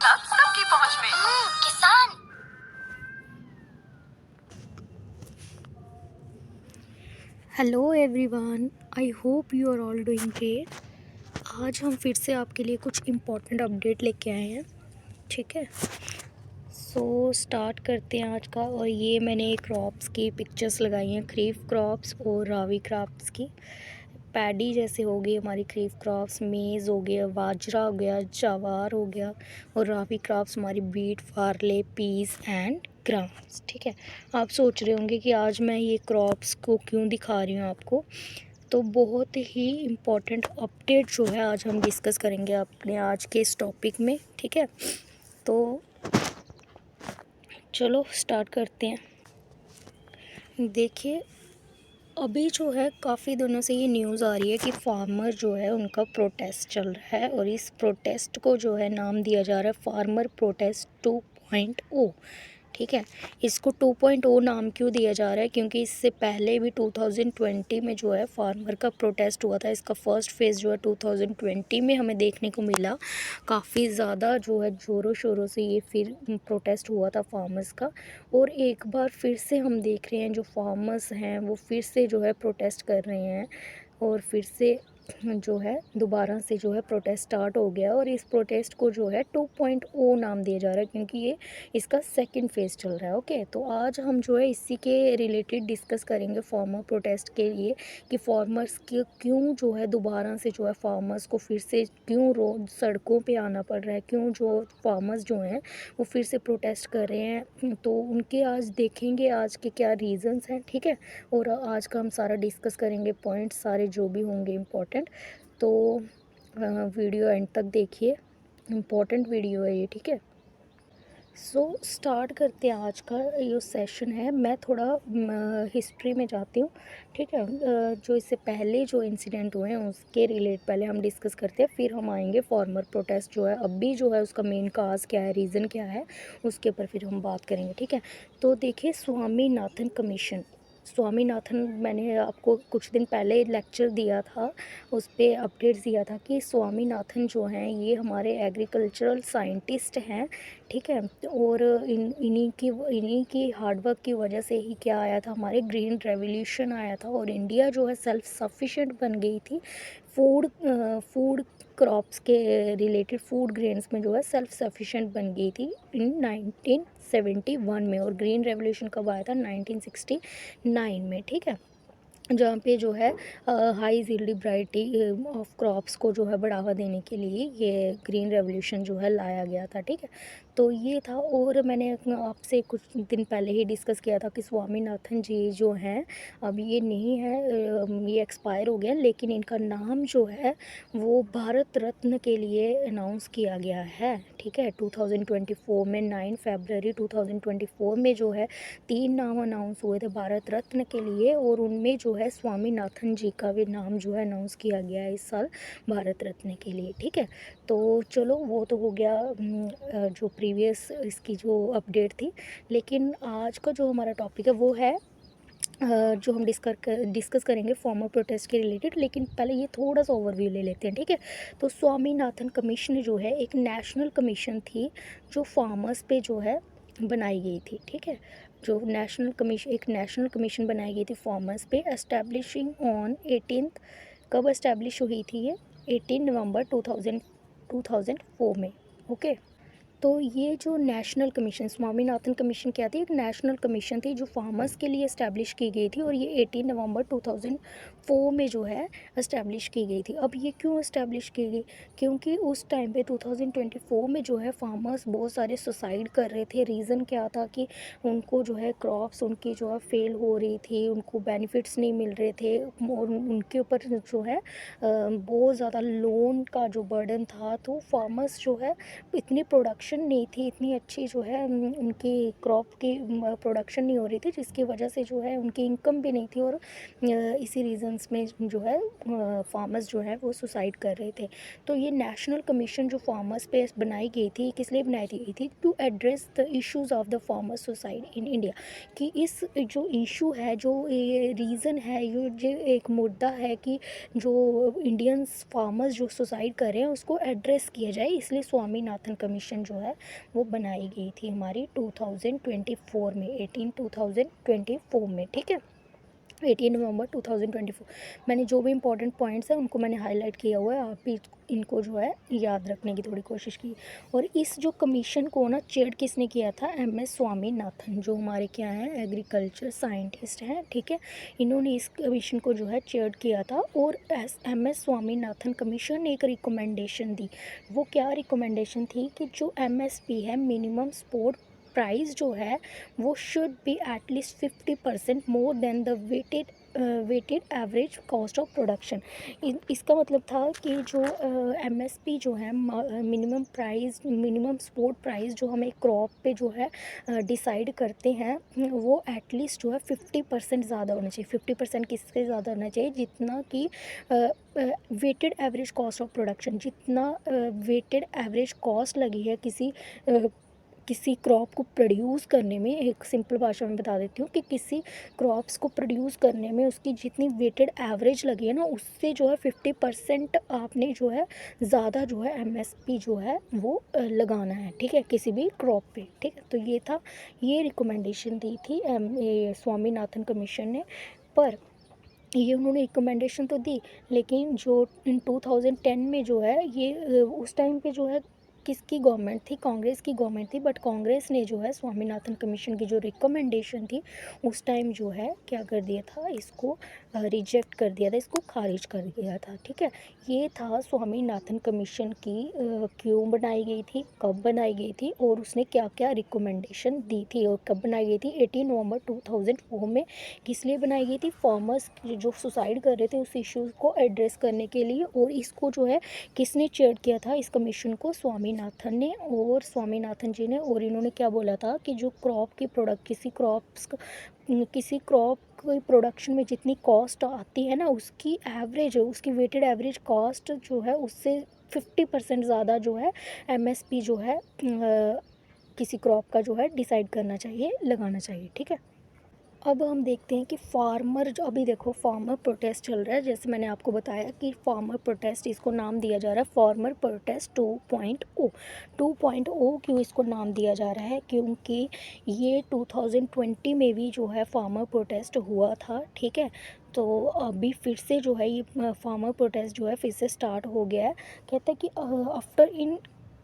सबकी पहुंच में। किसान। Hello everyone, I hope you are all doing great. आज हम फिर से आपके लिए कुछ इम्पोर्टेंट अपडेट लेके आए हैं, ठीक है। सो स्टार्ट करते हैं आज का। और ये मैंने क्रॉप्स की पिक्चर्स लगाई हैं, खरीफ क्रॉप्स और रावी क्रॉप्स की। पैडी जैसे हो गई हमारी खरीफ क्रॉप्स, मेज़ हो गया, बाजरा हो गया, जवार हो गया, और रावी क्रॉप्स हमारी wheat, barley, peas and grams, ठीक है। आप सोच रहे होंगे कि आज मैं ये क्रॉप्स को क्यों दिखा रही हूँ आपको। तो बहुत ही इम्पोर्टेंट अपडेट जो है आज हम डिस्कस करेंगे अपने आज के इस टॉपिक में, ठीक है। तो चलो स्टार्ट करते हैं। देखिए, अभी जो है काफ़ी दिनों से ये न्यूज़ आ रही है कि फार्मर जो है उनका प्रोटेस्ट चल रहा है, और इस प्रोटेस्ट को जो है नाम दिया जा रहा है फार्मर प्रोटेस्ट 2.0, ठीक है। इसको 2.0 नाम क्यों दिया जा रहा है, क्योंकि इससे पहले भी 2020 में जो है फार्मर का प्रोटेस्ट हुआ था। इसका फर्स्ट फेज़ जो है 2020 में हमें देखने को मिला। काफ़ी ज़्यादा जो है ज़ोरों शोरों से ये फिर प्रोटेस्ट हुआ था फार्मर्स का। और एक बार फिर से हम देख रहे हैं जो फार्मर्स हैं वो फिर से जो है प्रोटेस्ट कर रहे हैं, और फिर से जो है दोबारा से जो है प्रोटेस्ट स्टार्ट हो गया। और इस प्रोटेस्ट को जो है 2.0 नाम दिया जा रहा है, क्योंकि ये इसका सेकंड फेज़ चल रहा है, ओके। तो आज हम जो है इसी के रिलेटेड डिस्कस करेंगे फार्मर प्रोटेस्ट के लिए, कि फार्मर्स के क्यों जो है दोबारा से जो है फार्मर्स को फिर से क्यों रोड सड़कों पे आना पड़ रहा है, क्यों जो फार्मर्स जो हैं वो फिर से प्रोटेस्ट कर रहे हैं। तो उनके आज देखेंगे आज के क्या रीज़न्स हैं, ठीक है। और आज का हम सारा डिस्कस करेंगे, पॉइंट्स सारे जो भी होंगे इम्पोर्टेंट। तो वीडियो एंड तक देखिए, इम्पोर्टेंट वीडियो है ये, ठीक है। सो स्टार्ट करते हैं आज का ये सेशन है। मैं थोड़ा हिस्ट्री में जाती हूँ, ठीक है। जो इससे पहले जो इंसिडेंट हुए हैं उसके रिलेट पहले हम डिस्कस करते हैं, फिर हम आएंगे फार्मर प्रोटेस्ट जो है अभी जो है उसका मेन काज क्या है, रीज़न क्या है, उसके ऊपर फिर हम बात करेंगे, ठीक है। तो देखिए, स्वामीनाथन कमीशन। स्वामीनाथन, मैंने आपको कुछ दिन पहले लेक्चर दिया था, उस पर अपडेट्स दिया था कि स्वामीनाथन जो हैं ये हमारे एग्रीकल्चरल साइंटिस्ट हैं, ठीक है। और इन्हीं की हार्डवर्क की वजह से ही क्या आया था, हमारे ग्रीन रेवोल्यूशन आया था, और इंडिया जो है सेल्फ सफिशिएंट बन गई थी फूड क्रॉप्स के रिलेटेड, फूड ग्रेन्स में जो है सेल्फ सफिशिएंट बन गई थी इन 1971 में। और ग्रीन रेवोल्यूशन कब आया था, 1969 में, ठीक है। जहाँ पे जो है हाई यील्डिबिलिटी ऑफ क्रॉप्स को जो है बढ़ावा देने के लिए ये ग्रीन रेवोल्यूशन जो है लाया गया था, ठीक है। तो ये था। और मैंने आपसे कुछ दिन पहले ही डिस्कस किया था कि स्वामीनाथन जी जो हैं अब ये नहीं है, ये एक्सपायर हो गया, लेकिन इनका नाम जो है वो भारत रत्न के लिए अनाउंस किया गया है, ठीक है। 2024 में 9 फरवरी 2024 में जो है 3 नाम अनाउंस हुए थे भारत रत्न के लिए, और उनमें जो है स्वामीनाथन जी का भी नाम जो है अनाउंस किया गया है इस साल भारत रत्न के लिए, ठीक है। तो चलो वो तो हो गया जो प्रीवियस इसकी जो अपडेट थी। लेकिन आज का जो हमारा टॉपिक है वो है जो हम डिस्कस करेंगे फार्मर प्रोटेस्ट के रिलेटेड। लेकिन पहले ये थोड़ा सा ओवरव्यू ले लेते हैं, ठीक है। तो स्वामीनाथन कमीशन जो है एक नेशनल कमीशन थी जो फार्मर्स पे जो है बनाई गई थी, ठीक है। जो एक नेशनल कमीशन बनाई गई थी फार्मर्स पे, एस्टैब्लिशिंग ऑन 18th, कब एस्टैब्लिश हुई थी ये, 18 नवंबर 2004 में, ओके। तो ये जो नेशनल कमीशन, स्वामीनाथन कमीशन क्या थी, एक नेशनल कमीशन थी जो फार्मर्स के लिए इस्टेब्लिश की गई थी, और ये 18 नवंबर 2004 में जो है इस्टेब्लिश की गई थी। अब ये क्यों इस्टेब्लिश की गई, क्योंकि उस टाइम पे 2024 में जो है फार्मर्स बहुत सारे सुसाइड कर रहे थे। रीज़न क्या था कि उनको जो है क्रॉप्स उनकी जो है फेल हो रही थी, उनको बेनिफिट्स नहीं मिल रहे थे, और उनके ऊपर जो है बहुत ज़्यादा लोन का जो बर्डन था। तो फार्मर्स जो है इतनी प्रोडक्शन नहीं थी, इतनी अच्छी जो है उनकी क्रॉप की प्रोडक्शन नहीं हो रही थी, जिसकी वजह से जो है उनकी इनकम भी नहीं थी, और इसी रीजंस में जो है फार्मर्स जो है वो सुसाइड कर रहे थे। तो ये नेशनल कमीशन जो फार्मर्स पे बनाई गई थी, किस लिए बनाई गई थी, to address the issues of the farmers suicide in India, कि इस जो इशू है, जो ये रीज़न है, ये जो एक मुद्दा है कि जो इंडियंस फार्मर्स जो सुसाइड कर रहे हैं उसको एड्रेस किया जाए, इसलिए स्वामीनाथन कमीशन जो है वो बनाई गई थी हमारी 2024 में, 2024 में, ठीक है, 18 नवंबर 2024। मैंने जो भी इंपॉर्टेंट पॉइंट्स हैं उनको मैंने हाईलाइट किया हुआ है, आप भी इनको जो है याद रखने की थोड़ी कोशिश की। और इस जो कमीशन को ना चेयर किसने किया था, MS स्वामीनाथन, जो हमारे क्या हैं एग्रीकल्चर साइंटिस्ट हैं, ठीक है। इन्होंने इस कमीशन को जो है चेयर किया था। और MS स्वामीनाथन कमीशन ने एक रिकमेंडेशन दी। वो क्या रिकमेंडेशन थी कि जो MSP है, मिनिमम सपोर्ट प्राइस जो है वो should be at least 50% more than the weighted average cost of production. इसका मतलब था कि जो MSP जो है, minimum price, minimum support price जो हम एक क्रॉप पे जो है डिसाइड करते हैं, वो एटलीस्ट जो है 50% ज़्यादा होना चाहिए। 50% किससे ज़्यादा होना चाहिए, जितना कि weighted average cost of production, जितना वेटेड एवरेज कॉस्ट लगी है किसी क्रॉप को प्रोड्यूस करने में। एक सिंपल भाषा में बता देती हूँ कि किसी क्रॉप्स को प्रोड्यूस करने में उसकी जितनी वेटेड एवरेज लगी है ना, उससे जो है 50% आपने जो है ज़्यादा जो है MSP जो है वो लगाना है, ठीक है, किसी भी क्रॉप पे, ठीक है। तो ये था, ये रिकमेंडेशन दी थी स्वामीनाथन कमीशन ने। पर ये उन्होंने रिकमेंडेशन तो दी, लेकिन जो इन 2010 में जो है ये उस टाइम पे जो है किसकी गवर्नमेंट थी, कांग्रेस की गवर्नमेंट थी। बट कांग्रेस ने जो है स्वामीनाथन कमीशन की जो रिकमेंडेशन थी उस टाइम जो है क्या कर दिया था, इसको रिजेक्ट कर दिया था, इसको खारिज कर दिया था, ठीक है। ये था स्वामीनाथन कमीशन की क्यों बनाई गई थी, कब बनाई गई थी, और उसने क्या क्या रिकमेंडेशन दी थी, और कब बनाई गई थी। 18 नवंबर 2004 में। किस लिए बनाई गई थी, फार्मर्स जो सुसाइड कर रहे थे उस इश्यूज़ को एड्रेस करने के लिए। और इसको जो है किसने चेयर किया था इस कमीशन को, स्वामीनाथन ने। और स्वामीनाथन जी ने, और इन्होंने क्या बोला था कि जो क्रॉप की प्रोडक्ट, किसी क्रॉप की प्रोडक्शन में जितनी कॉस्ट आती है ना, उसकी एवरेज, उसकी वेटेड एवरेज कॉस्ट जो है उससे 50% ज़्यादा जो है MSP जो है किसी क्रॉप का जो है डिसाइड करना चाहिए, लगाना चाहिए, ठीक है। अब हम देखते हैं कि फार्मर जो, अभी देखो फार्मर प्रोटेस्ट चल रहा है, जैसे मैंने आपको बताया कि फार्मर प्रोटेस्ट, इसको नाम दिया जा रहा है फार्मर प्रोटेस्ट 2.0। 2.0 क्यों इसको नाम दिया जा रहा है, क्योंकि ये 2020 में भी जो है फार्मर प्रोटेस्ट हुआ था, ठीक है। तो अभी फिर से जो है ये फार्मर प्रोटेस्ट जो है फिर से स्टार्ट हो गया है। कहता है कि after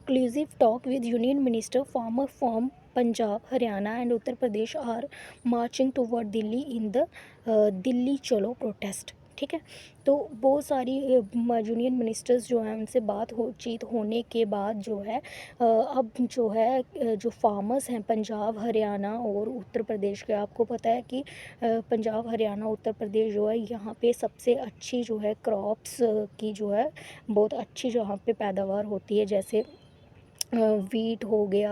inclusive talk with union minister, farmer from Punjab, Haryana and Uttar Pradesh are marching toward Delhi in the Delhi चलो प्रोटेस्ट, ठीक है। तो बहुत सारी यूनियन मिनिस्टर्स जो हैं उनसे बातचीत होने के बाद जो है अब जो है जो फार्मर्स हैं पंजाब, हरियाणा और उत्तर प्रदेश के, आपको पता है कि पंजाब, हरियाणा, उत्तर प्रदेश जो है यहाँ पे सबसे अच्छी जो है क्रॉप्स की जो है बहुत अच्छी जहाँ पे पैदावार होती है, जैसे वीट हो गया,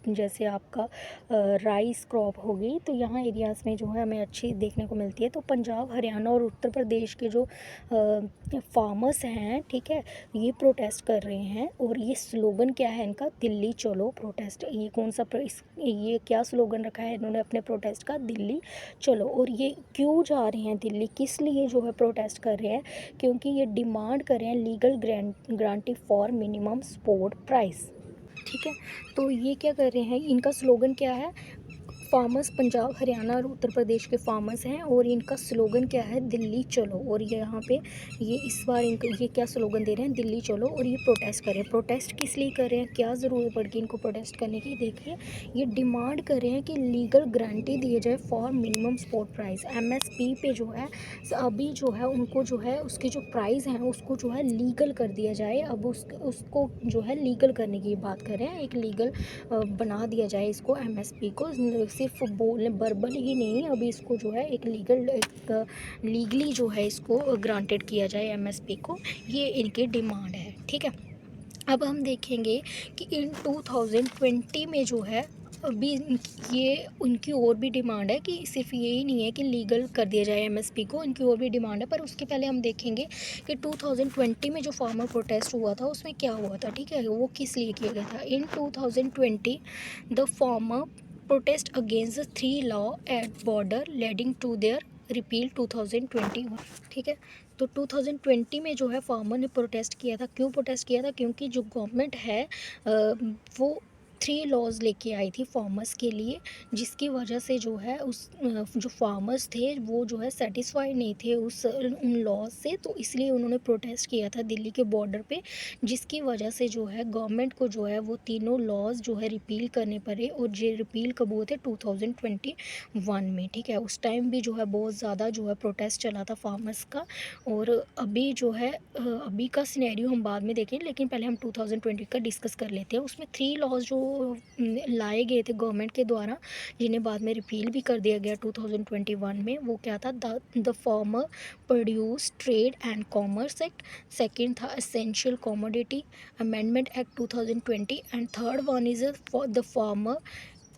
जैसे आपका राइस क्रॉप हो गई, तो यहाँ एरियाज़ में जो है हमें अच्छी देखने को मिलती है। तो पंजाब, हरियाणा और उत्तर प्रदेश के जो फार्मर्स हैं, ठीक है, ये प्रोटेस्ट कर रहे हैं। और ये स्लोगन क्या है इनका, दिल्ली चलो प्रोटेस्ट। ये कौन सा ये क्या स्लोगन रखा है इन्होंने अपने प्रोटेस्ट का, दिल्ली चलो। और ये क्यों जा रहे हैं दिल्ली, किस लिए जो है प्रोटेस्ट कर रहे हैं, क्योंकि ये डिमांड कर रहे हैं legal guarantee for minimum support price, ठीक है। तो ये क्या कर रहे हैं, इनका स्लोगन क्या है, फार्मर्स पंजाब, हरियाणा और उत्तर प्रदेश के फार्मर्स हैं, और इनका स्लोगन क्या है, दिल्ली चलो। और ये यहाँ पे ये इस बार इनको ये क्या स्लोगन दे रहे हैं, दिल्ली चलो। और ये प्रोटेस्ट कर रहे हैं। प्रोटेस्ट किस लिए कर रहे हैं, क्या ज़रूरत पड़ गई इनको प्रोटेस्ट करने की, देखिए ये डिमांड कर रहे हैं कि लीगल गारंटी दिए जाए for minimum support price. MSP पे जो है अभी जो है उनको जो है उसके जो प्राइस हैं उसको जो है लीगल कर दिया जाए। अब उसको जो है लीगल करने की बात कर रहे हैं, एक लीगल बना दिया जाए इसको, MSP को। सिर्फ बोलने बर्बल ही नहीं, अभी इसको जो है एक लीगली जो है इसको ग्रांटेड किया जाए MSP को, ये इनकी डिमांड है, ठीक है। अब हम देखेंगे कि इन 2020 में जो है अभी ये उनकी और भी डिमांड है कि सिर्फ यही नहीं है कि लीगल कर दिया जाए MSP को, इनकी और भी डिमांड है। पर उसके पहले हम देखेंगे कि 2020 में जो फार्मर प्रोटेस्ट हुआ था उसमें क्या हुआ था, ठीक है, वो किस लिए किया गया था। इन 2020 the farmer protest against the 3 law at border leading to their repeal 2021, ठीक है। तो 2020 में जो है फार्मर ने प्रोटेस्ट किया था। क्यों प्रोटेस्ट किया था, क्योंकि जो गवर्नमेंट है वो 3 लॉज लेके आई थी फार्मर्स के लिए, जिसकी वजह से जो है जो फार्मर्स थे वो जो है सेटिस्फाइड नहीं थे उन लॉज से, तो इसलिए उन्होंने प्रोटेस्ट किया था दिल्ली के बॉर्डर पे, जिसकी वजह से जो है गवर्नमेंट को जो है वो तीनों लॉज जो है रिपील करने पड़े। और ये रिपील कब हुए थे? 2021 में, ठीक है। उस टाइम भी जो है बहुत ज़्यादा जो है प्रोटेस्ट चला था फार्मर्स का। और अभी जो है अभी का सिनेरियो हम बाद में देखें, लेकिन पहले हम 2020 का डिस्कस कर लेते हैं। उसमें 3 लॉज जो लाए गए थे गवर्नमेंट के द्वारा, जिन्हें बाद में रिपील भी कर दिया गया 2021 में, वो क्या था? The farmer produce trade and commerce act, second था essential commodity amendment act 2020, and third one is for the farmer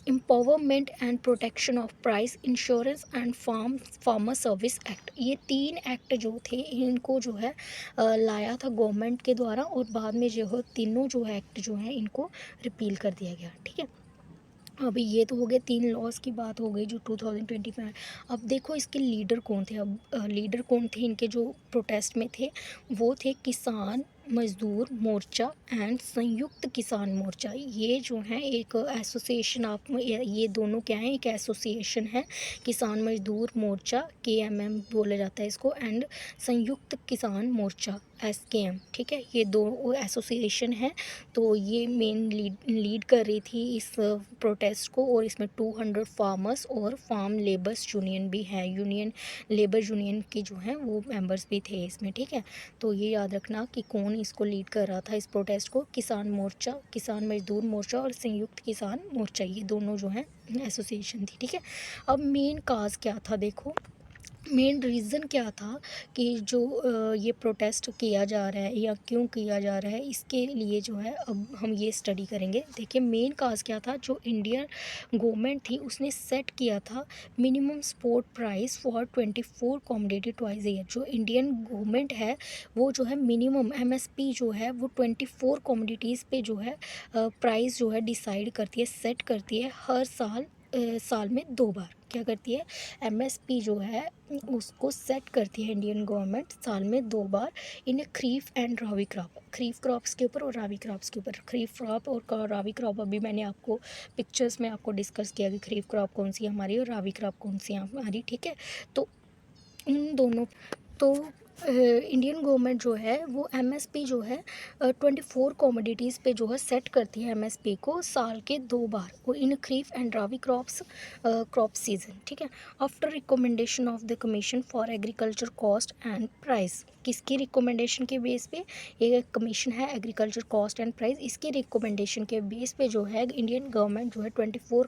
empowerment and protection of price insurance and farmer service act. ये 3 एक्ट जो थे इनको जो है लाया था गवर्नमेंट के द्वारा, और बाद में जो है तीनों जो है एक्ट जो है इनको रिपील कर दिया गया, ठीक है। अभी ये तो हो गए 3 लॉज की बात हो गई जो 2020 में आए। अब देखो इसके लीडर कौन थे। अब लीडर कौन थे इनके जो प्रोटेस्ट में थे? वो थे किसान मजदूर मोर्चा एंड संयुक्त किसान मोर्चा। ये जो है एक एसोसिएशन, आप ये दोनों क्या है? एक एसोसिएशन है, किसान मजदूर मोर्चा KMM बोला जाता है इसको, एंड संयुक्त किसान मोर्चा SKM, ठीक है। ये दो एसोसिएशन है। तो ये मेन लीड कर रही थी इस प्रोटेस्ट को, और इसमें 200 फार्मर्स और फार्म लेबर्स यूनियन भी है, लेबर यूनियन के जो हैं वो मेंबर्स भी थे इसमें, ठीक है। तो ये याद रखना कि कौन इसको लीड कर रहा था इस प्रोटेस्ट को। किसान मोर्चा, किसान मजदूर मोर्चा और संयुक्त किसान मोर्चा, ये दोनों जो हैं एसोसिएशन थी, ठीक है। अब मेन काज क्या था? देखो मेन रीज़न क्या था कि जो ये प्रोटेस्ट किया जा रहा है या क्यों किया जा रहा है, इसके लिए जो है अब हम ये स्टडी करेंगे। देखिए मेन काज क्या था? जो इंडियन गवर्नमेंट थी उसने सेट किया था minimum support price for 24 commodity twice year. जो इंडियन गवर्नमेंट है वो जो है मिनिमम MSP जो है वो 24 कॉमोडिटीज़ पे जो है प्राइस जो है डिसाइड करती है, सेट करती है हर साल। साल में 2 बार क्या करती है? MSP जो है उसको सेट करती है इंडियन गवर्नमेंट साल में 2 बार, इन्हें kharif and rabi crop, kharif crops के ऊपर और रावी क्रॉप्स के ऊपर। खरीफ क्रॉप और रावी क्रॉप अभी मैंने आपको पिक्चर्स में आपको डिस्कस किया कि खरीफ क्रॉप कौन सी हमारी और रावी क्रॉप कौन सी हमारी, ठीक है। तो उन दोनों तो इंडियन गवर्नमेंट जो है वो MSP जो है 24 कॉमोडिटीज़ पे जो है सेट करती है MSP को साल के 2 बार, और इन खरीफ एंड रावी क्रॉप सीजन, ठीक है। After recommendation of the commission for agriculture cost and price, किसकी रिकमेंडेशन के बेस पे? ये कमीशन है एग्रीकल्चर कॉस्ट एंड प्राइस, इसकी रिकमेंडेशन के बेस पे जो है इंडियन गवर्नमेंट जो है 24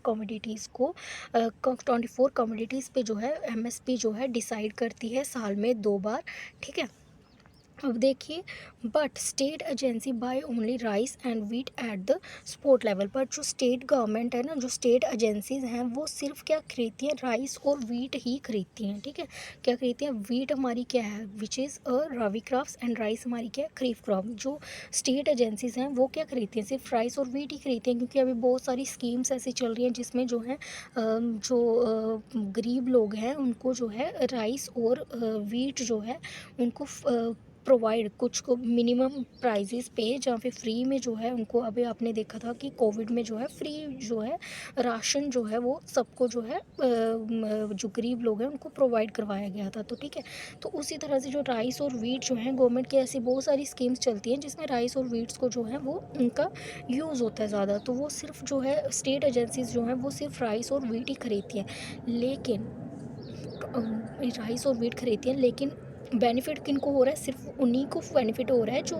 कमोडिटीज़ पे जो है MSP जो है डिसाइड करती है साल में 2 बार, ठीक है। अब देखिए, but state agency by only rice and wheat at the sport level. पर जो स्टेट गवर्नमेंट है ना, जो स्टेट एजेंसीज हैं वो सिर्फ क्या खरीदती हैं? राइस और वीट ही खरीदती हैं, ठीक है। क्या खरीदती हैं? वीट हमारी क्या है? Which is Ravi crops, and rice हमारी क्या है? खरीफ क्रॉप। जो स्टेट एजेंसीज हैं वो क्या खरीदती हैं? सिर्फ राइस और वीट ही खरीदती हैं, क्योंकि अभी बहुत सारी स्कीम्स ऐसी चल रही हैं जिसमें जो है गरीब लोग हैं उनको जो है राइस और वीट जो है उनको प्रोवाइड कुछ को मिनिमम प्राइजेस पे, जहाँ पे फ्री में जो है उनको, अभी आपने देखा था कि कोविड में जो है फ्री जो है राशन जो है वो सबको जो है जो गरीब लोग हैं उनको प्रोवाइड करवाया गया था, तो ठीक है। तो उसी तरह से जो राइस और वीट जो है गवर्नमेंट की ऐसी बहुत सारी स्कीम्स चलती हैं जिसमें राइस और वीट्स को जो है वो उनका यूज़ होता है ज़्यादा, तो वो सिर्फ जो है स्टेट एजेंसीज जो हैं वो सिर्फ राइस और वीट ही खरीदती हैं, लेकिन राइस और वीट खरीदती हैं, लेकिन बेनिफिट किन को हो रहा है? सिर्फ उन्हीं को बेनिफिट हो रहा है जो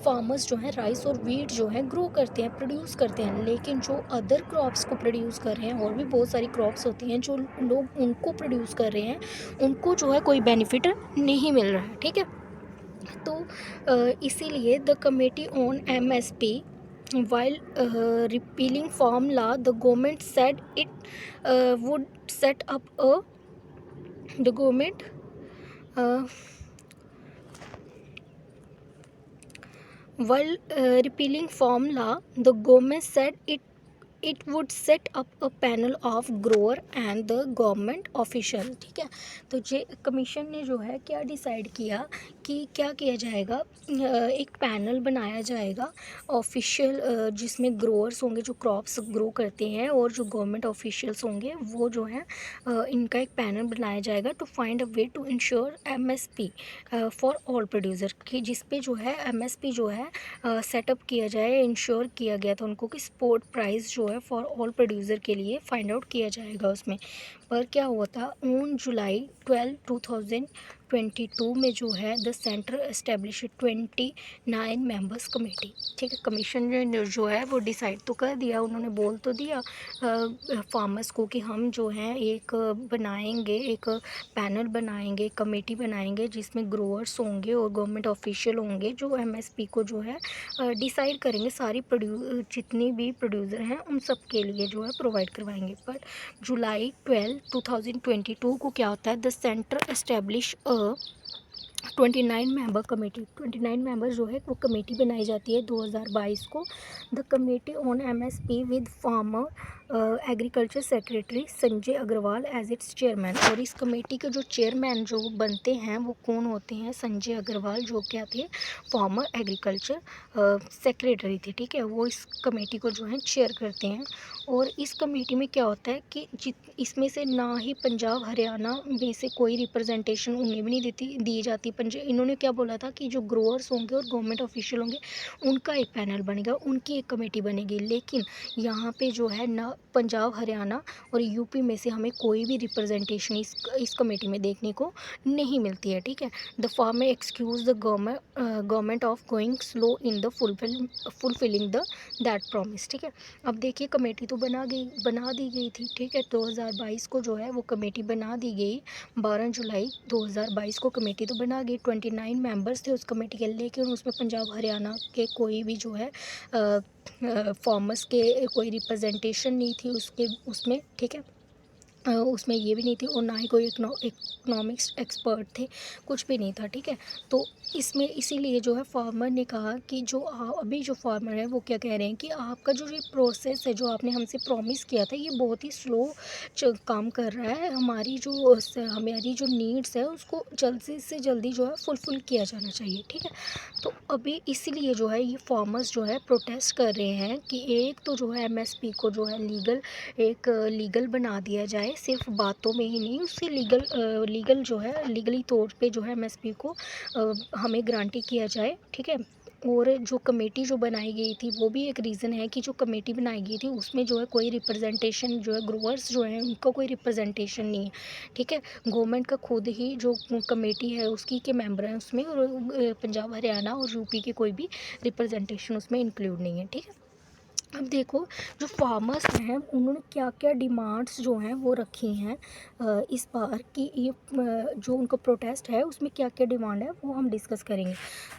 फार्मर्स जो हैं राइस और वीट जो हैं ग्रो करते हैं, प्रोड्यूस करते हैं। लेकिन जो अदर क्रॉप्स को प्रोड्यूस कर रहे हैं, और भी बहुत सारी क्रॉप्स होती हैं जो लोग उनको प्रोड्यूस कर रहे हैं, उनको जो है कोई बेनिफिट नहीं मिल रहा है, ठीक है। तो इसीलिए the committee on MSP while repealing farm law, the government said it would set up a the government uh, while repealing farm law, the government said it it would set up a panel of grower and the government official. ठीक है, तो जे commission ने जो है क्या decide किया कि क्या किया जाएगा, एक पैनल बनाया जाएगा ऑफिशियल, जिसमें ग्रोअर्स होंगे जो क्रॉप्स ग्रो करते हैं, और जो गवर्नमेंट ऑफिशियल्स होंगे वो जो है इनका एक पैनल बनाया जाएगा to find a way to ensure MSP for all producer, कि जिस पे जो है एमएसपी जो है सेटअप किया जाए, इंश्योर किया गया था उनको कि सपोर्ट प्राइस जो है फॉर ऑल प्रोड्यूसर के लिए फाइंड आउट किया जाएगा उसमें। पर क्या हुआ था, ऑन जुलाई 12 2022 में जो है the centre establish 29 members committee. ठीक है, कमीशन ने जो है वो डिसाइड तो कर दिया, उन्होंने बोल तो दिया फार्मर्स को कि हम जो है एक बनाएंगे, एक पैनल बनाएंगे, कमेटी बनाएंगे जिसमें ग्रोअर्स होंगे और गवर्नमेंट ऑफिशियल होंगे जो एमएसपी को जो है डिसाइड करेंगे, सारी जितनी भी प्रोड्यूसर हैं उन सब के लिए जो है प्रोवाइड करवाएंगे। पर जुलाई 12 2022 को क्या होता है, the centre establish 29 member committee. 29 member जो है वो कमेटी बनाई जाती है 2022 को। The committee on MSP with farmer agriculture secretary Sanjay Agarwal as its chairman. और इस कमेटी के जो चेयरमैन जो बनते हैं वो कौन होते हैं, संजय अग्रवाल जो क्या थे, फार्मर एग्रीकल्चर सेक्रेटरी थे। ठीक है, वो इस कमेटी को जो है चेयर करते हैं। और इस कमेटी में क्या होता है कि इसमें से ना ही पंजाब हरियाणा में से कोई रिप्रेजेंटेशन उन्हें भी नहीं दी जाती। इन्होंने क्या बोला था कि जो ग्रोअर्स होंगे और गवर्नमेंट ऑफिशियल होंगे उनका एक पैनल बनेगा, उनकी एक कमेटी बनेगी। लेकिन यहाँ पे जो है ना पंजाब हरियाणा और यूपी में से हमें कोई भी रिप्रेजेंटेशन इस कमेटी में देखने को नहीं मिलती है। ठीक है, the farmer excuse the government of going slow in the fulfilling the that promise. ठीक है, अब देखिए कमेटी तो बना दी गई थी। ठीक है, 2022 को जो है वो कमेटी बना दी गई, 12 जुलाई 2022 को कमेटी तो बना गई, 29 मेंबर्स थे उस कमेटी के, लेकिन उसमें पंजाब हरियाणा के कोई भी जो है फार्मर्स के कोई रिप्रेजेंटेशन नहीं थी उसमें। ठीक है, उसमें ये भी नहीं थी, और ना ही कोई इकोनॉमिक्स एक्सपर्ट थे, कुछ भी नहीं था। ठीक है, तो इसमें इसीलिए जो है फार्मर ने कहा कि जो अभी जो फार्मर है वो क्या कह रहे हैं कि आपका जो ये प्रोसेस है जो आपने हमसे प्रॉमिस किया था ये बहुत ही स्लो काम कर रहा है, हमारी जो नीड्स है उसको जल्दी से जल्दी जो है फुलफिल किया जाना चाहिए। ठीक है, तो अभी इसीलिए जो है ये फार्मर्स जो है प्रोटेस्ट कर रहे हैं कि एक तो जो है एमएसपी को जो है लीगल बना दिया जाए, सिर्फ बातों में ही नहीं, उससे लीगल जो है लीगली तौर पे जो है एमएसपी को हमें गारंटी किया जाए। ठीक है, और जो कमेटी जो बनाई गई थी वो भी एक रीज़न है कि जो कमेटी बनाई गई थी उसमें जो है कोई रिप्रेजेंटेशन जो है ग्रोअर्स जो है उनका कोई रिप्रेजेंटेशन नहीं है। ठीक है, गवर्नमेंट का खुद ही जो कमेटी है उसकी के मेंबर हैं उसमें, और पंजाब हरियाणा और यूपी के कोई भी रिप्रेजेंटेशन उसमें इंक्लूड नहीं है। ठीक है, अब देखो जो फार्मर्स हैं उन्होंने क्या क्या डिमांड्स जो हैं वो रखी हैं इस बार की, ये जो उनका प्रोटेस्ट है उसमें क्या क्या डिमांड है वो हम डिस्कस करेंगे।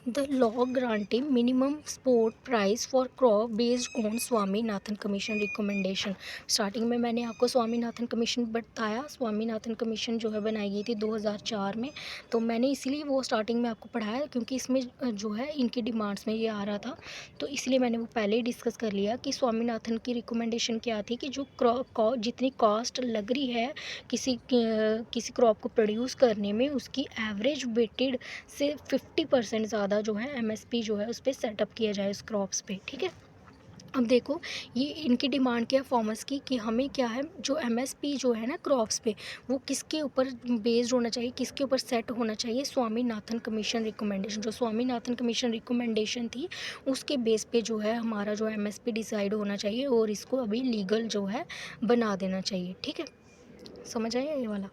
The law granting minimum support price for crop based on Swaminathan commission recommendation. Starting में मैंने आपको स्वामीनाथन कमीशन बताया, स्वामीनाथन कमीशन जो है बनाई गई थी 2004 में, तो मैंने इसीलिए वो स्टार्टिंग में आपको पढ़ाया क्योंकि इसमें जो है इनकी डिमांड्स में ये आ रहा था, तो इसलिए मैंने वो पहले ही डिस्कस कर लिया कि स्वामीनाथन की रिकमेंडेशन क्या थी कि जो जितनी कॉस्ट लग रही है किसी क्रॉप को प्रोड्यूस करने में उसकी एवरेज वेटेड से 50% ज़्यादा जो है एमएसपी जो है उस पर सेटअप किया जाए उस क्रॉप्स पे। ठीक है, अब देखो ये इनकी डिमांड क्या है फार्मर्स की कि हमें क्या है जो एमएसपी जो है ना क्रॉप्स पे वो किसके ऊपर बेस्ड होना चाहिए, किसके ऊपर सेट होना चाहिए, स्वामीनाथन कमीशन रिकमेंडेशन, जो स्वामीनाथन कमीशन रिकमेंडेशन थी उसके बेस पे जो है हमारा जो एमएसपी डिसाइड होना चाहिए, और इसको अभी लीगल जो है बना देना चाहिए। ठीक है, समझ आया ये वाला।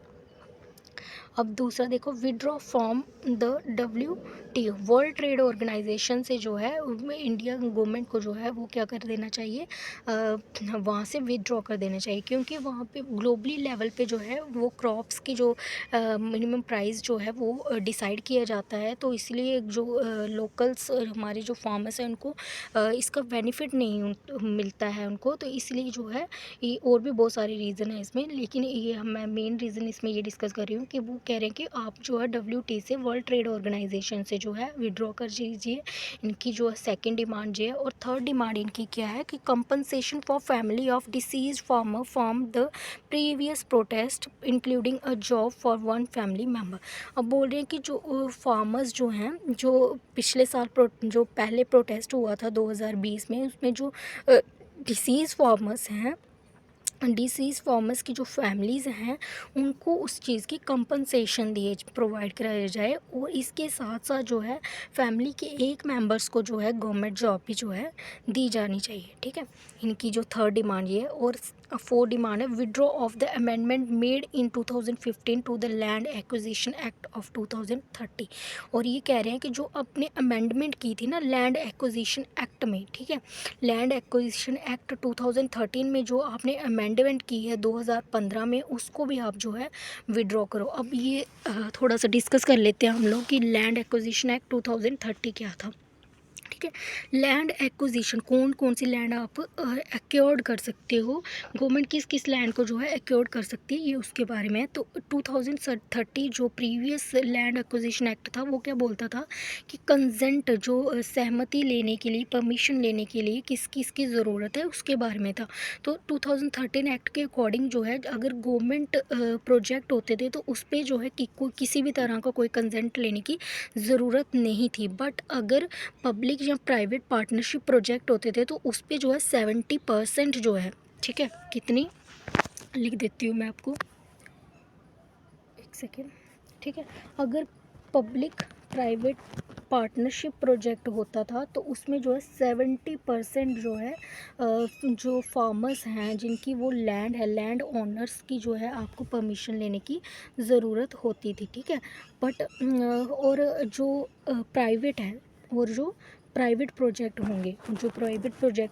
अब दूसरा देखो, withdraw from the WTO world trade organisation से जो है उसमें इंडिया गवर्नमेंट को जो है वो क्या कर देना चाहिए, वहाँ से विड्रॉ कर देना चाहिए, क्योंकि वहाँ पे ग्लोबली लेवल पे जो है वो क्रॉप्स की जो मिनिमम प्राइस जो है वो डिसाइड किया जाता है, तो इसलिए जो लोकल्स हमारे जो फार्मर्स हैं उनको इसका बेनिफिट नहीं मिलता है उनको, तो इसलिए जो है ये और भी बहुत सारे रीज़न है इसमें, लेकिन ये मैं मेन रीज़न इसमें ये डिस्कस कर रही हूँ कि वो कह रहे हैं कि आप जो है WT से, वर्ल्ड ट्रेड ऑर्गेनाइजेशन से जो है विड्रॉ कर दीजिए। इनकी जो है सेकंड डिमांड ये है। और थर्ड डिमांड इनकी क्या है कि compensation for family of disease farmer from the previous protest including a job for one family member. अब बोल रहे हैं कि जो फार्मर्स जो हैं, जो पिछले साल जो पहले प्रोटेस्ट हुआ था 2020 में, उसमें जो डिसीज़ फार्मर्स हैं, डिसीज़ फार्मर्स की जो फैमिलीज़ हैं, उनको उस चीज़ की कंपनसेशन दिए प्रोवाइड कराया जाए। और इसके साथ साथ जो है फैमिली के एक मेंबर्स को जो है गवर्नमेंट जॉब भी जो है दी जानी चाहिए। ठीक है, इनकी जो थर्ड डिमांड ये है। और फोर्थ डिमांड है withdraw of the amendment made in 2015 to the land acquisition act of 2030। और ये कह रहे हैं कि जो अपने अमेंडमेंट की थी ना लैंड एक्विजिशन एक्ट में, ठीक है, लैंड एक्विजिशन एक्ट 2013 में जो आपने अमेंडमेंट की है 2015 में, उसको भी आप जो है विड्रॉ करो। अब ये थोड़ा सा डिस्कस कर लेते हैं हम लोग कि लैंड एक्विजिशन एक्ट 2030 क्या था। ठीक है, लैंड एक्विजिशन, कौन कौन सी लैंड आप एक्योर्ड कर सकते हो, गवर्नमेंट किस किस लैंड को जो है एक्योर्ड कर सकती है, ये उसके बारे में है। तो 2030 जो प्रीवियस लैंड एक्विजिशन एक्ट था वो क्या बोलता था कि कंसेंट, जो सहमति लेने के लिए, परमिशन लेने के लिए किस किस की ज़रूरत है उसके बारे में था। तो 2013 एक्ट के अकॉर्डिंग जो है अगर गवर्नमेंट प्रोजेक्ट होते थे तो उस पर जो है किसी भी तरह का कोई कंसेंट लेने की ज़रूरत नहीं थी। बट अगर पब्लिक या प्राइवेट पार्टनरशिप प्रोजेक्ट होते थे तो उस पे जो है 70% जो है, ठीक है, कितनी लिख देती हूँ मैं आपको, एक सेकेंड। ठीक है, अगर पब्लिक प्राइवेट पार्टनरशिप प्रोजेक्ट होता था तो उसमें जो है 70% जो है जो फार्मर्स हैं जिनकी वो लैंड है, लैंड ओनर्स की जो है आपको परमिशन लेने की ज़रूरत होती थी। ठीक है, बट और जो प्राइवेट है, और जो प्राइवेट प्रोजेक्ट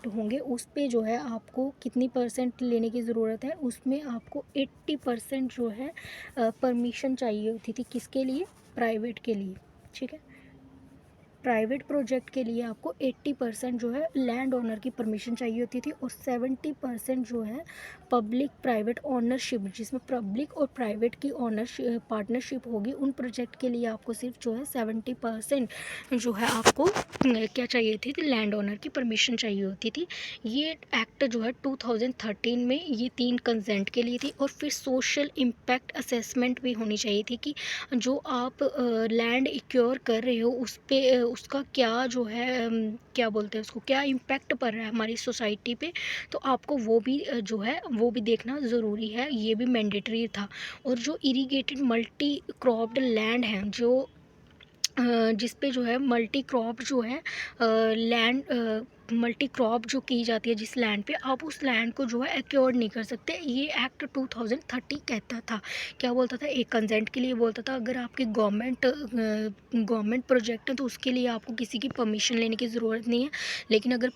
होंगे उस पे जो है आपको कितनी परसेंट लेने की ज़रूरत है, उसमें आपको 80% जो है परमिशन चाहिए होती थी। किसके लिए? प्राइवेट के लिए। ठीक है, प्राइवेट प्रोजेक्ट के लिए आपको 80% जो है लैंड ओनर की परमिशन चाहिए होती थी, और 70% जो है पब्लिक प्राइवेट ओनरशिप, जिसमें पब्लिक और प्राइवेट की ओनरशिप पार्टनरशिप होगी, उन प्रोजेक्ट के लिए आपको सिर्फ जो है 70% जो है आपको क्या चाहिए थी, लैंड ओनर की परमिशन चाहिए होती थी। ये एक्ट जो है 2013 में ये 3 कंसेंट के लिए थी। और फिर सोशल इम्पैक्ट असेसमेंट भी होनी चाहिए थी कि जो आप लैंड एक्योर कर रहे हो उस पे उसका क्या जो है क्या बोलते हैं उसको, क्या इम्पैक्ट पड़ रहा है हमारी सोसाइटी पे, तो आपको वो भी जो है वो भी देखना ज़रूरी है, ये भी मैंडेटरी था। और जो इरीगेटेड मल्टी क्रॉप्ड लैंड हैं, जो जिस पे जो है मल्टी क्रॉप जो है लैंड मल्टी क्रॉप जो की जाती है जिस लैंड पे, आप उस लैंड को जो है एक्योर्ड नहीं कर सकते। ये एक्ट 2030 कहता था, क्या बोलता था, एक कंसेंट के लिए बोलता था अगर आपकी गवर्नमेंट प्रोजेक्ट है तो उसके लिए आपको किसी की परमिशन लेने की ज़रूरत नहीं है। लेकिन अगर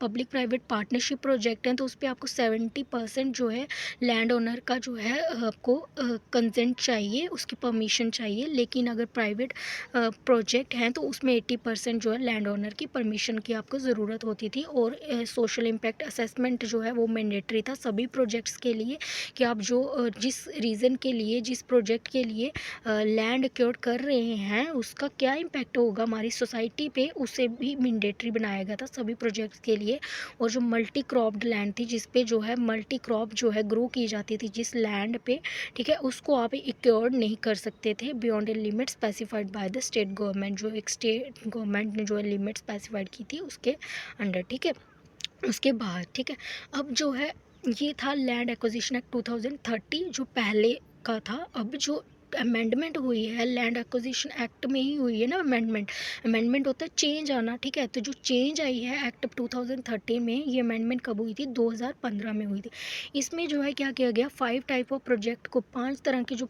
पब्लिक प्राइवेट पार्टनरशिप प्रोजेक्ट हैं तो उस पर आपको 70% जो है लैंड ओनर का जो है आपको कंसेंट चाहिए, उसकी परमिशन चाहिए। लेकिन अगर प्राइवेट प्रोजेक्ट हैं तो उसमें 80% जो है लैंड ओनर की परमिशन की आपको ज़रूरत होती थी। और सोशल इम्पैक्ट असेसमेंट जो है वो मैंडेटरी था सभी प्रोजेक्ट्स के लिए, कि आप जो जिस रीज़न के लिए, जिस प्रोजेक्ट के लिए लैंड एक्योर कर रहे हैं उसका क्या इम्पैक्ट होगा हमारी सोसाइटी पे, उसे भी मैंडेटरी बनाया गया था सभी प्रोजेक्ट्स के लिए। और जो मल्टी क्रॉप्ड लैंड थी, जिस पे जो है मल्टी क्रॉप जो है ग्रो की जाती थी जिस लैंड पे, ठीक है, उसको आप एक्योर्ड नहीं कर सकते थे beyond a limit specified by the state government, जो एक स्टेट गवर्नमेंट ने जो है लिमिट स्पेसिफाइड की थी उसके अंडर। ठीक है, उसके बाद, ठीक है, अब जो है ये था लैंड एक्विजिशन एक्ट 2030 जो पहले का था। अब जो अमेंडमेंट हुई है लैंड एक्विजिशन एक्ट में ही हुई है ना, अमेंडमेंट होता है चेंज आना। ठीक है, तो जो चेंज आई है एक्ट 2013 में, ये अमेंडमेंट कब हुई थी, 2015 में हुई थी। इसमें जो है क्या किया गया, 5 टाइप ऑफ प्रोजेक्ट को, 5 तरह के जो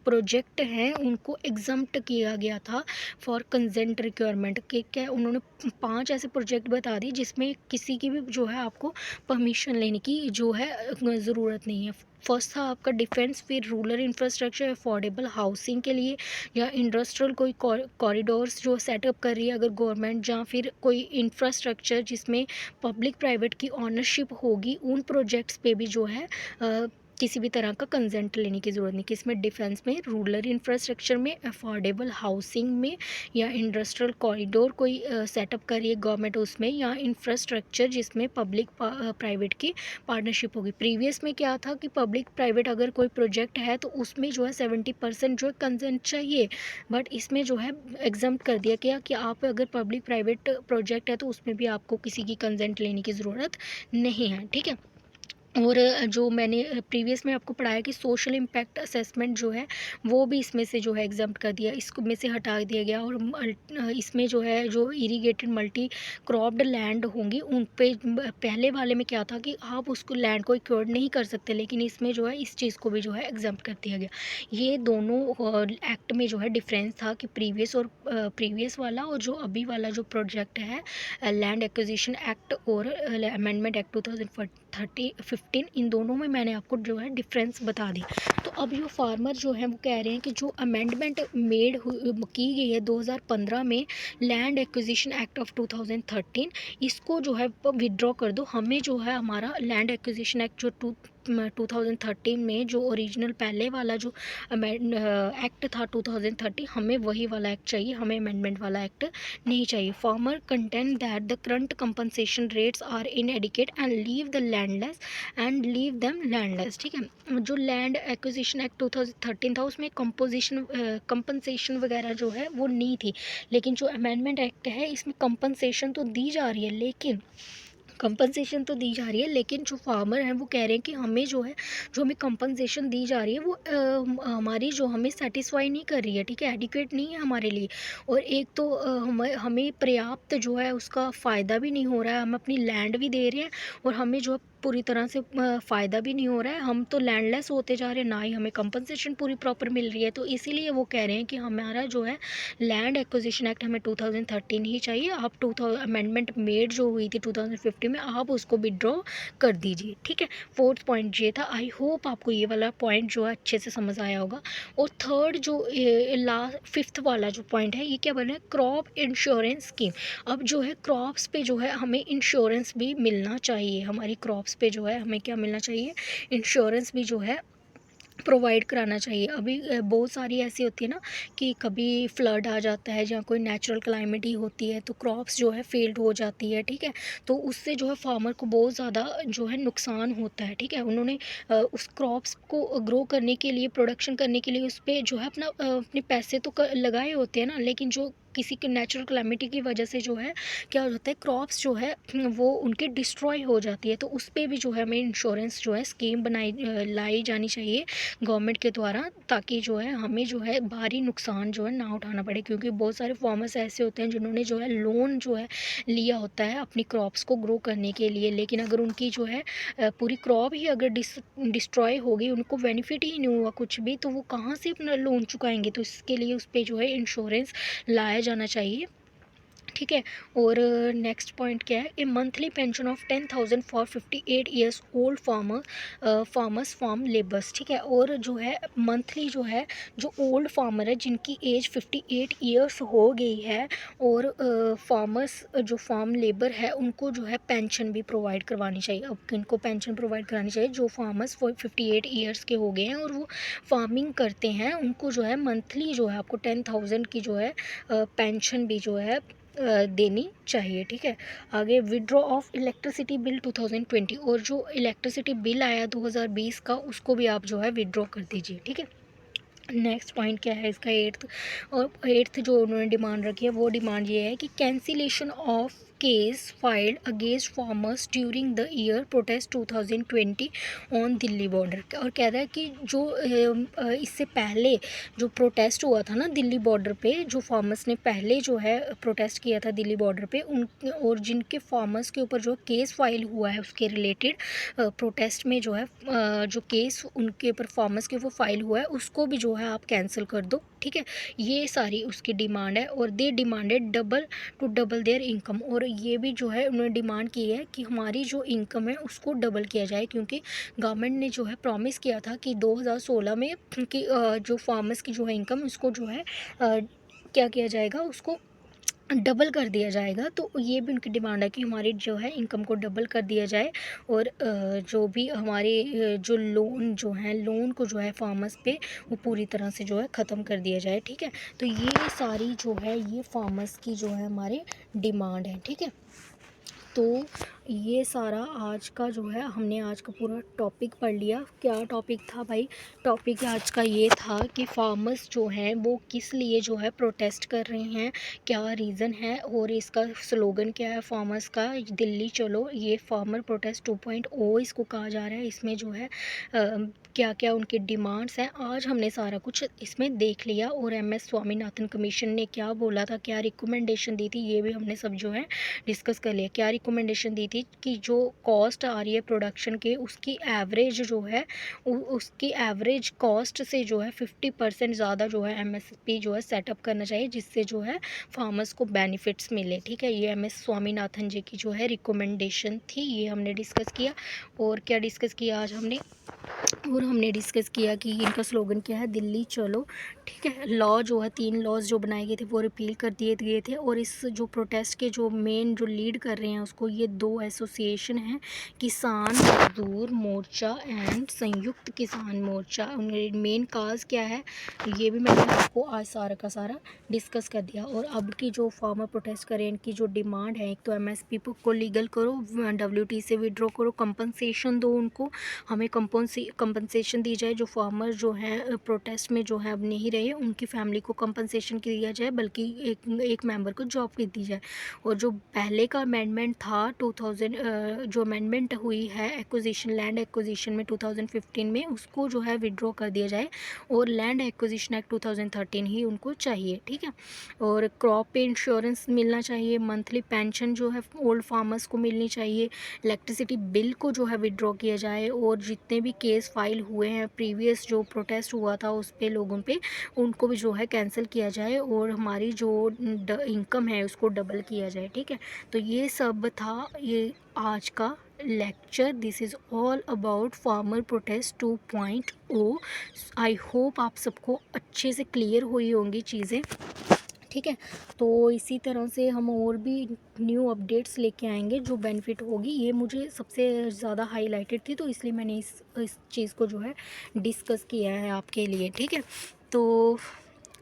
प्रोजेक्ट हैं उनको एग्जम्प्ट किया गया था फॉर कंसेंट रिक्वायरमेंट के। क्या उन्होंने 5 ऐसे प्रोजेक्ट बता दिए जिसमें किसी की भी जो है आपको परमिशन लेने की जो है ज़रूरत नहीं है। फर्स्ट था आपका डिफेंस, फिर रूरल इंफ्रास्ट्रक्चर, अफोर्डेबल हाउसिंग के लिए, या इंडस्ट्रियल कोई कॉरिडोर्स जो सेटअप कर रही है अगर गवर्नमेंट, या फिर कोई इंफ्रास्ट्रक्चर जिसमें पब्लिक प्राइवेट की ऑनरशिप होगी, उन प्रोजेक्ट्स पे भी जो है किसी भी तरह का कंसेंट लेने की ज़रूरत नहीं। किसमें? डिफेंस में, रूरल इंफ्रास्ट्रक्चर में, अफोर्डेबल हाउसिंग में, या इंडस्ट्रियल कॉरिडोर कोई सेटअप करिए गवर्नमेंट उसमें, या इंफ्रास्ट्रक्चर जिसमें पब्लिक प्राइवेट की पार्टनरशिप होगी। प्रीवियस में क्या था कि पब्लिक प्राइवेट अगर कोई प्रोजेक्ट है तो उसमें जो है 70% जो है कंसेंट चाहिए, बट इसमें जो है एग्जम्प्ट कर दिया गया कि आप अगर पब्लिक प्राइवेट प्रोजेक्ट है तो उसमें भी आपको किसी की कंसेंट लेने की ज़रूरत नहीं है, ठीक है। और जो मैंने प्रीवियस में आपको पढ़ाया कि सोशल इम्पैक्ट असेसमेंट जो है वो भी इसमें से जो है एग्जम्प्ट कर दिया, इसको में से हटा दिया गया। और इसमें जो है जो इरीगेटेड मल्टी क्रॉप्ड लैंड होंगी उन पे पहले वाले में क्या था कि आप उसको लैंड को एक्योर्ड नहीं कर सकते, लेकिन इसमें जो है इस चीज़ को भी जो है एग्जम्प्ट कर दिया गया। ये दोनों एक्ट में जो है डिफरेंस था कि प्रीवियस वाला और जो अभी वाला जो प्रोजेक्ट है लैंड एक्विजिशन एक्ट और अमेंडमेंट एक्ट 2015, इन दोनों में मैंने आपको जो है डिफरेंस बता दी। तो अब ये फार्मर जो है वो कह रहे हैं कि जो अमेंडमेंट की गई है 2015 में लैंड एक्विजिशन एक्ट ऑफ 2013, इसको जो है विड्रॉ कर दो। हमें जो है हमारा लैंड एक्विजिशन एक्ट जो 2013 में जो ओरिजिनल पहले वाला जो एक्ट था 2013, हमें वही वाला एक्ट चाहिए, हमें अमेंडमेंट वाला एक्ट नहीं चाहिए। Farmer content that the current compensation rates are inadequate and leave the landless and leave them landless, ठीक है। जो लैंड एक्विजिशन एक्ट 2013 था उसमें कंपनसेशन वगैरह जो है वो नहीं थी, लेकिन जो अमेंडमेंट एक्ट है इसमें कंपनसेशन तो दी जा रही है, लेकिन जो फार्मर हैं वो कह रहे हैं कि हमें जो है जो हमें कंपनसेशन दी जा रही है वो हमारी जो हमें सेटिस्फाई नहीं कर रही है, ठीक है, एडिक्वेट नहीं है हमारे लिए। और एक तो हमें पर्याप्त जो है उसका फ़ायदा भी नहीं हो रहा है, हम अपनी लैंड भी दे रहे हैं और हमें जो पूरी तरह से फ़ायदा भी नहीं हो रहा है, हम तो लैंडलेस होते जा रहे हैं, ना ही हमें कंपनसेशन पूरी प्रॉपर मिल रही है। तो इसीलिए वो कह रहे हैं कि हमारा जो है लैंड एक्विजिशन एक्ट हमें 2013 ही चाहिए। आप 2000 अमेंडमेंट मेड जो हुई थी 2015 में, आप उसको विड्रॉ कर दीजिए, ठीक है। फोर्थ पॉइंट ये था। आई होप आपको ये वाला पॉइंट जो है अच्छे से समझ आया होगा। और थर्ड जो फिफ्थ वाला जो पॉइंट है ये क्या बना है? Crop insurance scheme. अब जो है क्रॉप्स पे जो है हमें इंश्योरेंस भी मिलना चाहिए, हमारी क्रॉप्स पे जो है हमें क्या मिलना चाहिए? इंश्योरेंस भी जो है प्रोवाइड कराना चाहिए। अभी बहुत सारी ऐसी होती है ना कि कभी फ्लड आ जाता है या कोई नेचुरल क्लाइमिटी होती है तो क्रॉप्स जो है फेल्ड हो जाती है, ठीक है। तो उससे जो है फार्मर को बहुत ज़्यादा जो है नुकसान होता है, ठीक है। उन्होंने उस क्रॉप्स को ग्रो करने के लिए, प्रोडक्शन करने के लिए उस पर जो है अपने पैसे तो लगाए होते हैं ना, लेकिन जो किसी के नेचुरल क्लाइमिटी की वजह से जो है क्या हो जाता है, क्रॉप्स जो है वो उनके डिस्ट्रॉय हो जाती है। तो उस पर भी जो है हमें इंश्योरेंस जो है स्कीम लाई जानी चाहिए गवर्नमेंट के द्वारा, ताकि जो है हमें जो है भारी नुकसान जो है ना उठाना पड़े। क्योंकि बहुत सारे फार्मर्स ऐसे होते हैं जिन्होंने जो है लोन जो है लिया होता है अपनी क्रॉप्स को ग्रो करने के लिए, लेकिन अगर उनकी जो है पूरी क्रॉप ही अगर डिस्ट्रॉय हो गई, उनको बेनिफिट ही नहीं हुआ कुछ भी, तो वो कहाँ से अपना लोन चुकाएंगे? तो इसके लिए उस पर जो है इंश्योरेंस लाया जाना चाहिए, ठीक है। और नेक्स्ट पॉइंट क्या है? A monthly pension of 10,000 for 58 years old farmers farm labours, ठीक है। और जो है मंथली जो है जो ओल्ड फार्मर है जिनकी एज 58 ईयर्स हो गई है, और फार्मर्स जो फार्म लेबर है उनको जो है पेंशन भी प्रोवाइड करवानी चाहिए। अब किनको पेंशन प्रोवाइड करानी चाहिए? जो फार्मर्स 58 ईयर्स के हो गए हैं और वो फार्मिंग करते हैं, उनको जो है मंथली जो है आपको 10,000 की जो है पेंशन भी जो है देनी चाहिए, ठीक है। आगे विड्रॉ ऑफ इलेक्ट्रिसिटी बिल 2020, और जो इलेक्ट्रिसिटी बिल आया 2020 का उसको भी आप जो है विड्रॉ कर दीजिए, ठीक है। नेक्स्ट पॉइंट क्या है इसका? एट्थ जो उन्होंने डिमांड रखी है वो डिमांड ये है कि cancellation of case filed against farmers during the year protest 2020 on Delhi border. और कह रहा है कि जो इससे पहले जो प्रोटेस्ट हुआ था ना दिल्ली बॉर्डर पे, जो फार्मर्स ने पहले जो है प्रोटेस्ट किया था दिल्ली बॉर्डर पे, उन और जिनके फार्मर्स के ऊपर जो केस फाइल हुआ है उसके रिलेटेड प्रोटेस्ट में जो है जो केस उनके ऊपर फार्मर्स के वो फाइल हुआ है उसको भी जो है आप कैंसिल कर दो, ठीक है। ये सारी उसकी डिमांड है। और they demanded double there income, और ये भी जो है उन्होंने डिमांड की है कि हमारी जो इनकम है उसको डबल किया जाए, क्योंकि गवर्नमेंट ने जो है प्रॉमिस किया था कि 2016 में कि जो फार्मर्स की जो है इनकम उसको जो है क्या किया जाएगा, उसको डबल कर दिया जाएगा। तो ये भी उनकी डिमांड है कि हमारी जो है इनकम को डबल कर दिया जाए, और जो भी हमारे जो लोन जो है, लोन को जो है फार्मर्स पे वो पूरी तरह से जो है ख़त्म कर दिया जाए। ठीक है, तो ये सारी जो है ये फार्मर्स की जो है हमारे डिमांड है। ठीक है, तो ये सारा आज का जो है हमने आज का पूरा टॉपिक पढ़ लिया। क्या टॉपिक था भाई? टॉपिक आज का ये था कि फार्मर्स जो हैं वो किस लिए जो है प्रोटेस्ट कर रहे हैं, क्या रीज़न है, और इसका स्लोगन क्या है फार्मर्स का, दिल्ली चलो। ये फार्मर प्रोटेस्ट 2.0 इसको कहा जा रहा है। इसमें जो है क्या क्या उनकी डिमांड्स हैं, आज हमने सारा कुछ इसमें देख लिया। और MS स्वामीनाथन कमीशन ने क्या बोला था, क्या रिकमेंडेशन दी थी, ये भी हमने सब जो है डिस्कस कर लिया। क्या रिकमेंडेशन दी थी कि जो कॉस्ट आ रही है प्रोडक्शन के, उसकी एवरेज जो है उसकी एवरेज कॉस्ट से जो है 50% ज़्यादा जो है MSP जो है सेटअप करना चाहिए, जिससे जो है फार्मर्स को बेनिफिट्स मिले। ठीक है, ये MS स्वामीनाथन जी की जो है रिकमेंडेशन थी, ये हमने डिस्कस किया। और क्या डिस्कस किया आज हमने? और हमने डिस्कस किया कि इनका स्लोगन क्या है, दिल्ली चलो। ठीक है, लॉ जो है 3 लॉज जो बनाए गए थे वो रिपील कर दिए गए थे। और इस जो प्रोटेस्ट के जो मेन जो लीड कर रहे हैं उसको ये 2 एसोसिएशन हैं, किसान मजदूर मोर्चा एंड संयुक्त किसान मोर्चा। मेन काज क्या है ये भी मैंने आपको आज सारा का सारा डिस्कस कर दिया। और अब की जो फार्मर प्रोटेस्ट करें, इनकी जो डिमांड है, एक तो MSP को लीगल करो, WT से विड्रॉ करो, कंपनसेशन दो उनको, हमें कंपनसेशन दी जाए। जो फार्मर जो है प्रोटेस्ट में जो है अब नहीं रहे, उनकी फैमिली को कंपनसेशन दिया जाए, बल्कि एक मेंबर को जॉब भी दी जाए। और जो पहले का अमेंडमेंट था 2000 जो अमेंडमेंट हुई है एक्विजिशन, लैंड एक्विजिशन में 2015 में, उसको जो है विड्रॉ कर दिया जाए। और लैंड एक्विजिशन एक्ट 2013 ही उनको चाहिए। ठीक है, और क्रॉप इंश्योरेंस मिलना चाहिए, मंथली पेंशन जो है ओल्ड फार्मर्स को मिलनी चाहिए, इलेक्ट्रिसिटी बिल को जो है विड्रॉ किया जाए। और जितने भी केस फाइल हुए हैं प्रीवियस जो प्रोटेस्ट हुआ था उस पे लोगों पे, उनको भी जो है कैंसिल किया जाए, और हमारी जो इनकम है उसको डबल किया जाए। ठीक है, तो ये सब था ये आज का lecture. This is all about farmer protest 2.0। I hope आप सबको अच्छे से क्लियर हुई होंगी चीज़ें। ठीक है, तो इसी तरह से हम और भी न्यू अपडेट्स लेके आएंगे जो बेनिफिट होगी। ये मुझे सबसे ज़्यादा हाईलाइटेड थी, तो इसलिए मैंने इस चीज़ को जो है डिस्कस किया है आपके लिए। ठीक है, तो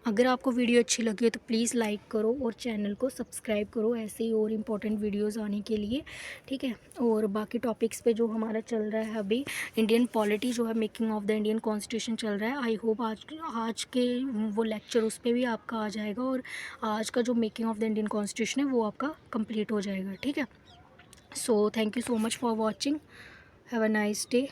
अगर आपको वीडियो अच्छी लगी हो तो प्लीज़ लाइक करो और चैनल को सब्सक्राइब करो ऐसे ही और इम्पोर्टेंट वीडियोस आने के लिए। ठीक है, और बाकी टॉपिक्स पे जो हमारा चल रहा है अभी, इंडियन पॉलिटी जो है, making of the Indian constitution चल रहा है। आई होप आज के वो लेक्चर उस पर भी आपका आ जाएगा, और आज का जो making of the Indian constitution है वो आपका कंप्लीट हो जाएगा। ठीक है, so thank you so much for watching, have a nice day.